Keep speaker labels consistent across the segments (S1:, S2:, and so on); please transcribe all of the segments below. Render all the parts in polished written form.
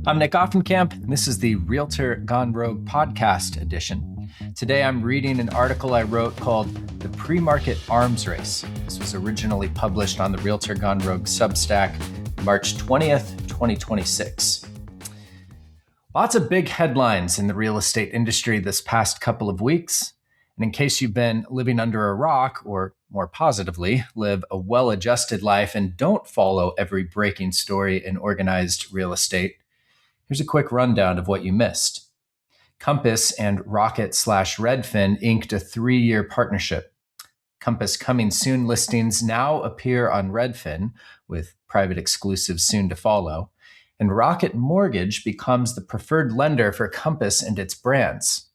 S1: I'm Nick Offenkamp, and this is the Realtor Gone Rogue podcast edition. Today I'm reading an article I wrote called The Pre-Market Arms Race. This was originally published on the Realtor Gone Rogue Substack, March 20th, 2026. Lots of big headlines in the real estate industry this past couple of weeks. And in case you've been living under a rock, or more positively, live a well-adjusted life and don't follow every breaking story in organized real estate, here's a quick rundown of what you missed. Compass and Rocket/Redfin inked a 3-year partnership. Compass coming soon listings now appear on Redfin, with private exclusives soon to follow. And Rocket Mortgage becomes the preferred lender for Compass and its brands.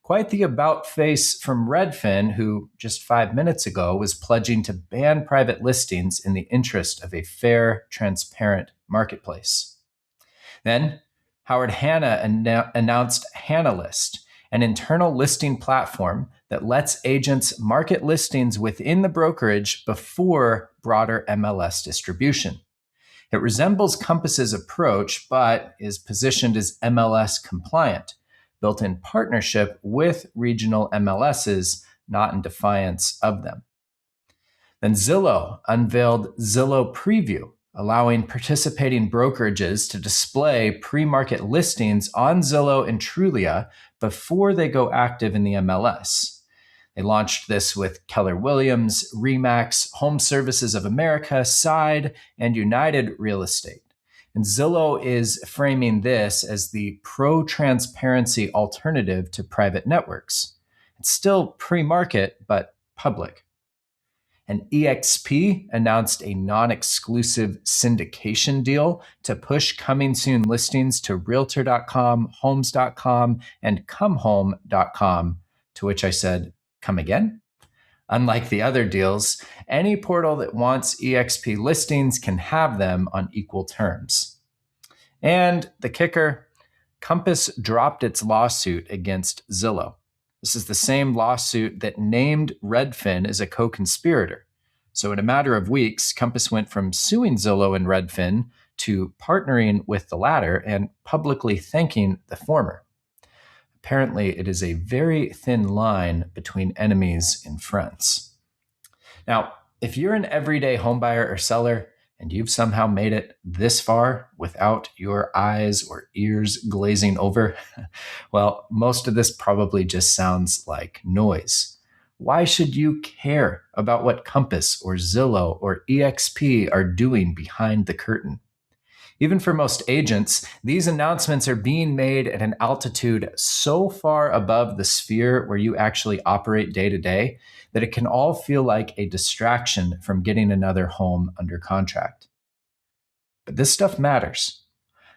S1: Quite the about face from Redfin, who just 5 minutes ago was pledging to ban private listings in the interest of a fair, transparent marketplace. Then, Howard Hanna announced Hanna List, an internal listing platform that lets agents market listings within the brokerage before broader MLS distribution. It resembles Compass's approach, but is positioned as MLS compliant, built in partnership with regional MLSs, not in defiance of them. Then Zillow unveiled Zillow Preview, allowing participating brokerages to display pre-market listings on Zillow and Trulia before they go active in the MLS. They launched this with Keller Williams, Remax, Home Services of America, Side, and United Real Estate. And Zillow is framing this as the pro-transparency alternative to private networks. It's still pre-market, but public. And EXP announced a non-exclusive syndication deal to push coming soon listings to Realtor.com, Homes.com, and ComeHome.com, to which I said, come again? Unlike the other deals, any portal that wants EXP listings can have them on equal terms. And the kicker, Compass dropped its lawsuit against Zillow. This is the same lawsuit that named Redfin as a co-conspirator. So in a matter of weeks, Compass went from suing Zillow and Redfin to partnering with the latter and publicly thanking the former. Apparently, it is a very thin line between enemies and friends. Now, if you're an everyday homebuyer or seller and you've somehow made it this far without your eyes or ears glazing over, well, most of this probably just sounds like noise. Why should you care about what Compass or Zillow or EXP are doing behind the curtain? Even for most agents, these announcements are being made at an altitude so far above the sphere where you actually operate day to day that it can all feel like a distraction from getting another home under contract. But this stuff matters.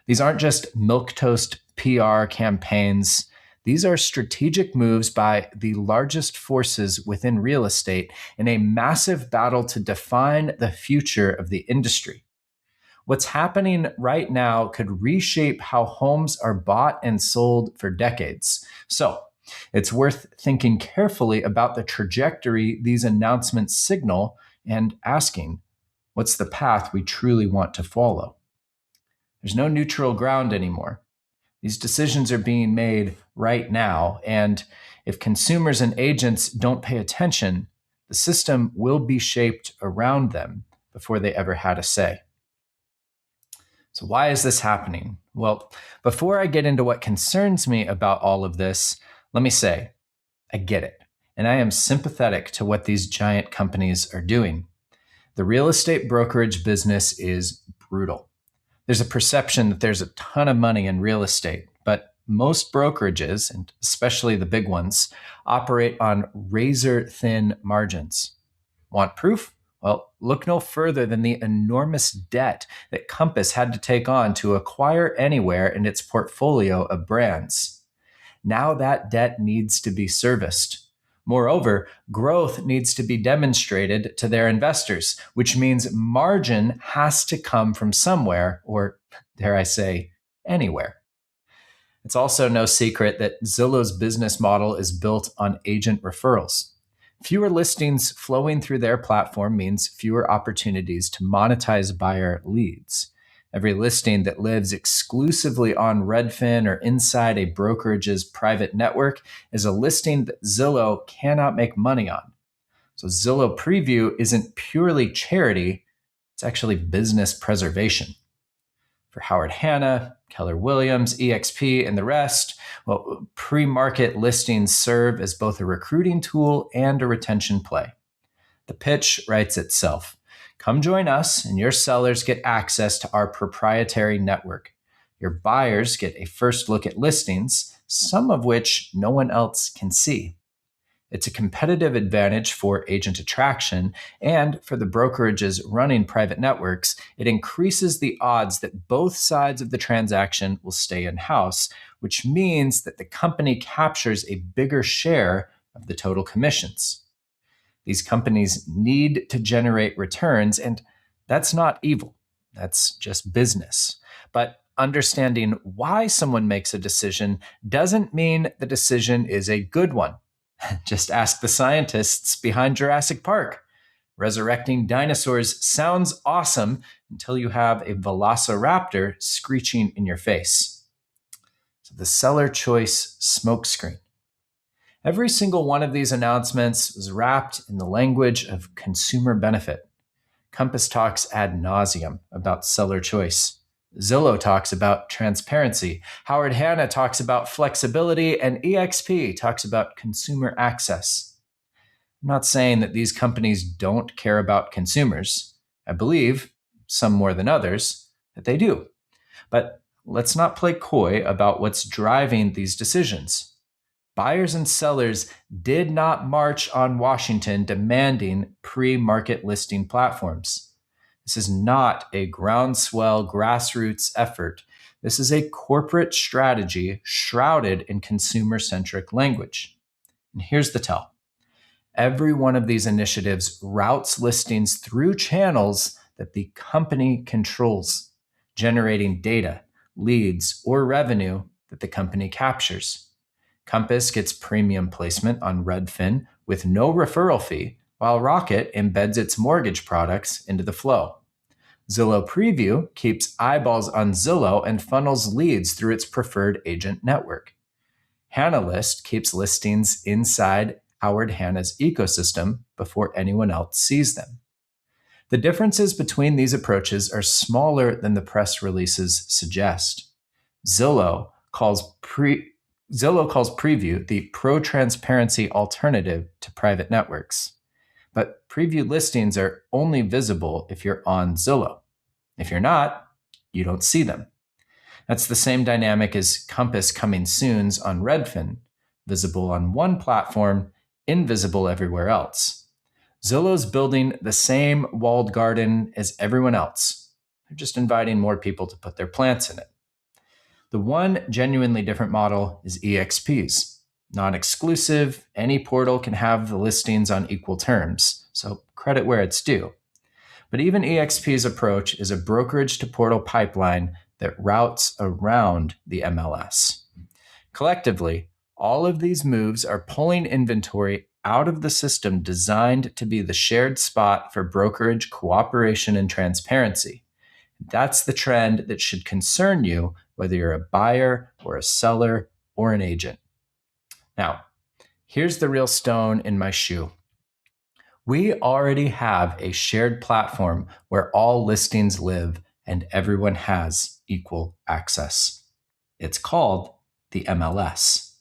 S1: These aren't just milquetoast PR campaigns. These are strategic moves by the largest forces within real estate in a massive battle to define the future of the industry. What's happening right now could reshape how homes are bought and sold for decades. So it's worth thinking carefully about the trajectory these announcements signal and asking, what's the path we truly want to follow? There's no neutral ground anymore. These decisions are being made right now, and if consumers and agents don't pay attention, the system will be shaped around them before they ever had a say. So why is this happening? Well, before I get into what concerns me about all of this, let me say, I get it. And I am sympathetic to what these giant companies are doing. The real estate brokerage business is brutal. There's a perception that there's a ton of money in real estate, but most brokerages, and especially the big ones, operate on razor-thin margins. Want proof? Well, look no further than the enormous debt that Compass had to take on to acquire Anywhere in its portfolio of brands. Now that debt needs to be serviced. Moreover, growth needs to be demonstrated to their investors, which means margin has to come from somewhere, or dare I say, anywhere. It's also no secret that Zillow's business model is built on agent referrals. Fewer listings flowing through their platform means fewer opportunities to monetize buyer leads. Every listing that lives exclusively on Redfin or inside a brokerage's private network is a listing that Zillow cannot make money on. So Zillow Preview isn't purely charity, it's actually business preservation. For Howard Hanna, Keller Williams, EXP, and the rest, well, pre-market listings serve as both a recruiting tool and a retention play. The pitch writes itself. Come join us, and your sellers get access to our proprietary network. Your buyers get a first look at listings, some of which no one else can see. It's a competitive advantage for agent attraction, and for the brokerages running private networks, it increases the odds that both sides of the transaction will stay in-house, which means that the company captures a bigger share of the total commissions. These companies need to generate returns, and that's not evil. That's just business. But understanding why someone makes a decision doesn't mean the decision is a good one. Just ask the scientists behind Jurassic Park. Resurrecting dinosaurs sounds awesome until you have a velociraptor screeching in your face. So the seller choice smokescreen. Every single one of these announcements was wrapped in the language of consumer benefit. Compass talks ad nauseum about seller choice. Zillow talks about transparency. Howard Hanna talks about flexibility, and EXP talks about consumer access. I'm not saying that these companies don't care about consumers. I believe, some more than others, that they do. But let's not play coy about what's driving these decisions. Buyers and sellers did not march on Washington demanding pre-market listing platforms. This is not a groundswell grassroots effort. This is a corporate strategy shrouded in consumer-centric language. And here's the tell. Every one of these initiatives routes listings through channels that the company controls, generating data, leads, or revenue that the company captures. Compass gets premium placement on Redfin with no referral fee, while Rocket embeds its mortgage products into the flow. Zillow Preview keeps eyeballs on Zillow and funnels leads through its preferred agent network. Hanna List keeps listings inside Howard Hanna's ecosystem before anyone else sees them. The differences between these approaches are smaller than the press releases suggest. Zillow calls Preview the pro-transparency alternative to private networks. But Preview listings are only visible if you're on Zillow. If you're not, you don't see them. That's the same dynamic as Compass Coming Soon's on Redfin, visible on one platform, invisible everywhere else. Zillow's building the same walled garden as everyone else. They're just inviting more people to put their plants in it. The one genuinely different model is EXP's. Non-exclusive, any portal can have the listings on equal terms, so credit where it's due. But even EXP's approach is a brokerage to portal pipeline that routes around the MLS. Collectively, all of these moves are pulling inventory out of the system designed to be the shared spot for brokerage cooperation and transparency. That's the trend that should concern you, whether you're a buyer or a seller or an agent. Now, here's the real stone in my shoe. We already have a shared platform where all listings live and everyone has equal access. It's called the MLS.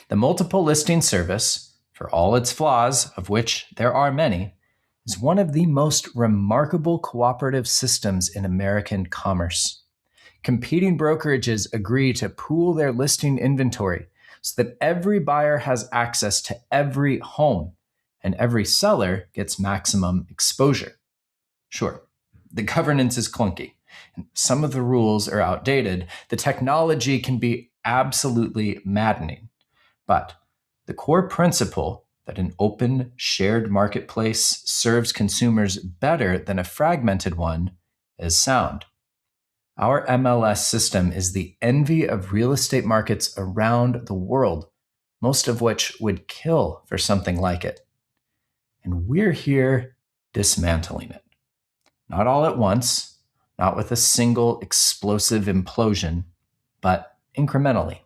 S1: The multiple listing service, for all its flaws, of which there are many, is one of the most remarkable cooperative systems in American commerce. Competing brokerages agree to pool their listing inventory so that every buyer has access to every home and every seller gets maximum exposure. Sure, the governance is clunky, and some of the rules are outdated. The technology can be absolutely maddening, but the core principle that an open, shared marketplace serves consumers better than a fragmented one is sound. Our MLS system is the envy of real estate markets around the world, most of which would kill for something like it. And we're here dismantling it. Not all at once, not with a single explosive implosion, but incrementally,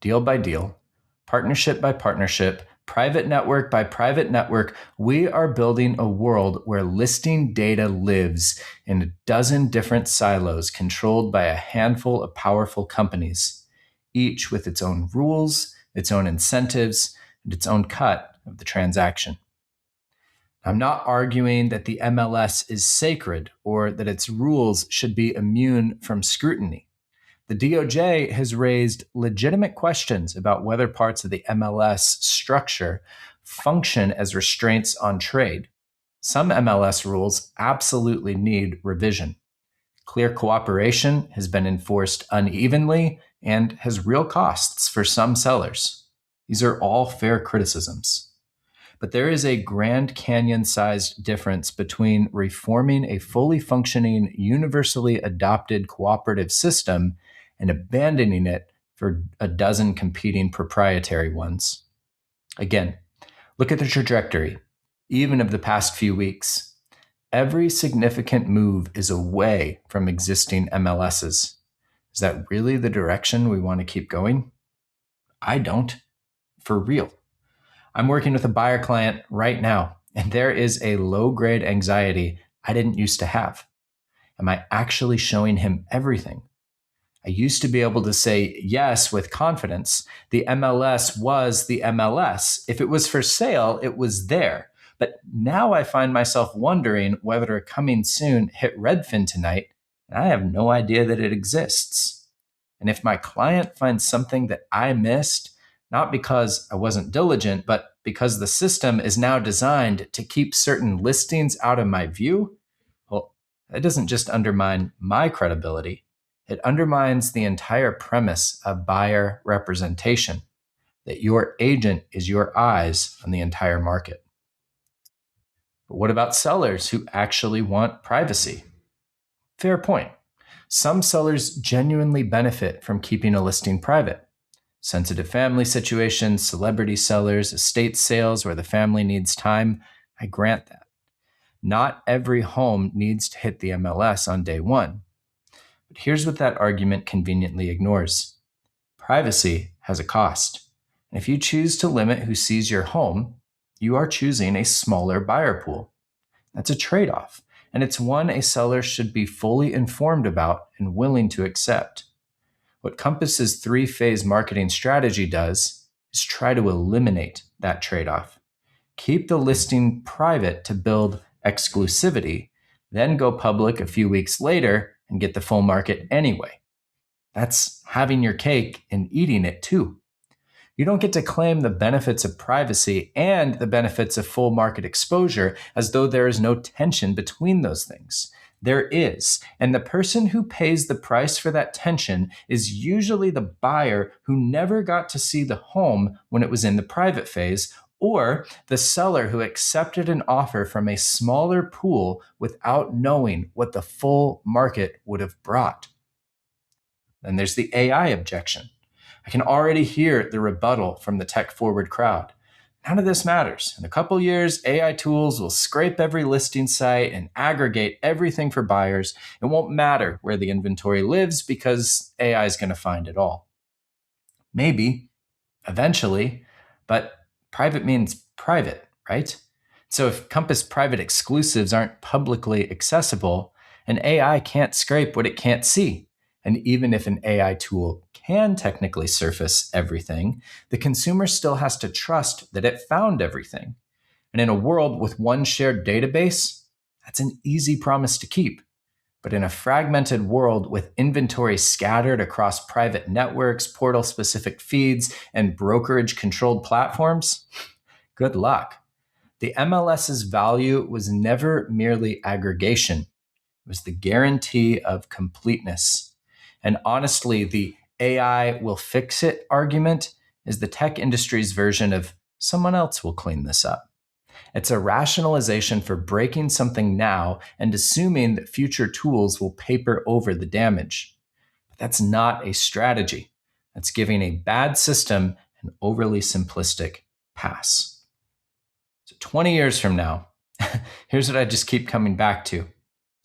S1: deal by deal, partnership by partnership, private network by private network. We are building a world where listing data lives in a dozen different silos controlled by a handful of powerful companies, each with its own rules, its own incentives, and its own cut of the transaction. I'm not arguing that the MLS is sacred or that its rules should be immune from scrutiny. The DOJ has raised legitimate questions about whether parts of the MLS structure function as restraints on trade. Some MLS rules absolutely need revision. Clear cooperation has been enforced unevenly and has real costs for some sellers. These are all fair criticisms. But there is a Grand Canyon-sized difference between reforming a fully functioning, universally adopted cooperative system and abandoning it for a dozen competing proprietary ones. Again, look at the trajectory, even of the past few weeks. Every significant move is away from existing MLSs. Is that really the direction we want to keep going? I don't. For real. I'm working with a buyer client right now, and there is a low-grade anxiety I didn't used to have. Am I actually showing him everything? I used to be able to say yes with confidence. The MLS was the MLS. If it was for sale, it was there. But now I find myself wondering whether a coming soon hit Redfin tonight, and I have no idea that it exists. And if my client finds something that I missed, not because I wasn't diligent, but because the system is now designed to keep certain listings out of my view, well, that doesn't just undermine my credibility. It undermines the entire premise of buyer representation, that your agent is your eyes on the entire market. But what about sellers who actually want privacy? Fair point. Some sellers genuinely benefit from keeping a listing private. Sensitive family situations, celebrity sellers, estate sales where the family needs time, I grant that. Not every home needs to hit the MLS on day one. But here's what that argument conveniently ignores. Privacy has a cost. And if you choose to limit who sees your home, you are choosing a smaller buyer pool. That's a trade-off, and it's one a seller should be fully informed about and willing to accept. What Compass's three-phase marketing strategy does is try to eliminate that trade-off. Keep the listing private to build exclusivity, then go public a few weeks later and get the full market anyway. That's having your cake and eating it too. You don't get to claim the benefits of privacy and the benefits of full market exposure as though there is no tension between those things. There is, and the person who pays the price for that tension is usually the buyer who never got to see the home when it was in the private phase, or the seller who accepted an offer from a smaller pool without knowing what the full market would have brought. Then there's the AI objection. I can already hear the rebuttal from the tech-forward crowd. None of this matters. In a couple years, AI tools will scrape every listing site and aggregate everything for buyers. It won't matter where the inventory lives because AI is going to find it all. Maybe, eventually, but private means private, right? So if Compass private exclusives aren't publicly accessible, an AI can't scrape what it can't see. And even if an AI tool can technically surface everything, the consumer still has to trust that it found everything. And in a world with one shared database, that's an easy promise to keep. But in a fragmented world with inventory scattered across private networks, portal-specific feeds, and brokerage-controlled platforms, good luck. The MLS's value was never merely aggregation. It was the guarantee of completeness. And honestly, the AI will fix it argument is the tech industry's version of someone else will clean this up. It's a rationalization for breaking something now and assuming that future tools will paper over the damage. But that's not a strategy. That's giving a bad system an overly simplistic pass. So 20 years from now, here's what I just keep coming back to.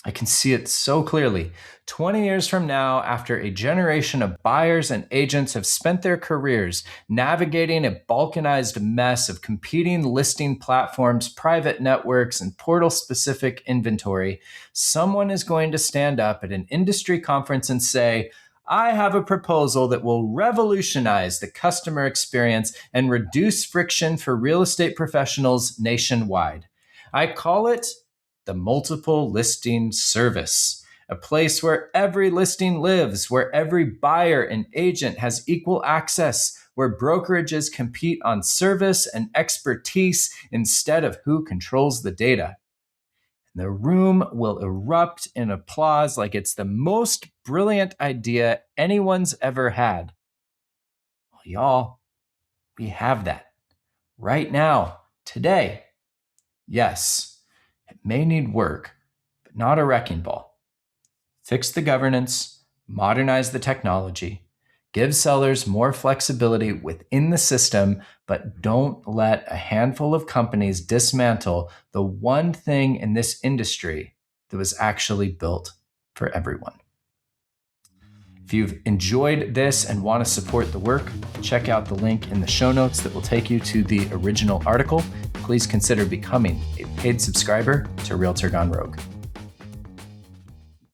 S1: I can see it so clearly. 20 years from now, after a generation of buyers and agents have spent their careers navigating a balkanized mess of competing listing platforms, private networks, and portal-specific inventory, someone is going to stand up at an industry conference and say, I have a proposal that will revolutionize the customer experience and reduce friction for real estate professionals nationwide. I call it the multiple listing service, a place where every listing lives, where every buyer and agent has equal access, where brokerages compete on service and expertise instead of who controls the data. The room will erupt in applause like it's the most brilliant idea anyone's ever had. Well, y'all, we have that right now, today. Yes, it may need work, but not a wrecking ball. Fix the governance, modernize the technology, give sellers more flexibility within the system, but don't let a handful of companies dismantle the one thing in this industry that was actually built for everyone. If you've enjoyed this and want to support the work, check out the link in the show notes that will take you to the original article. Please consider becoming a paid subscriber to Realtor Gone Rogue.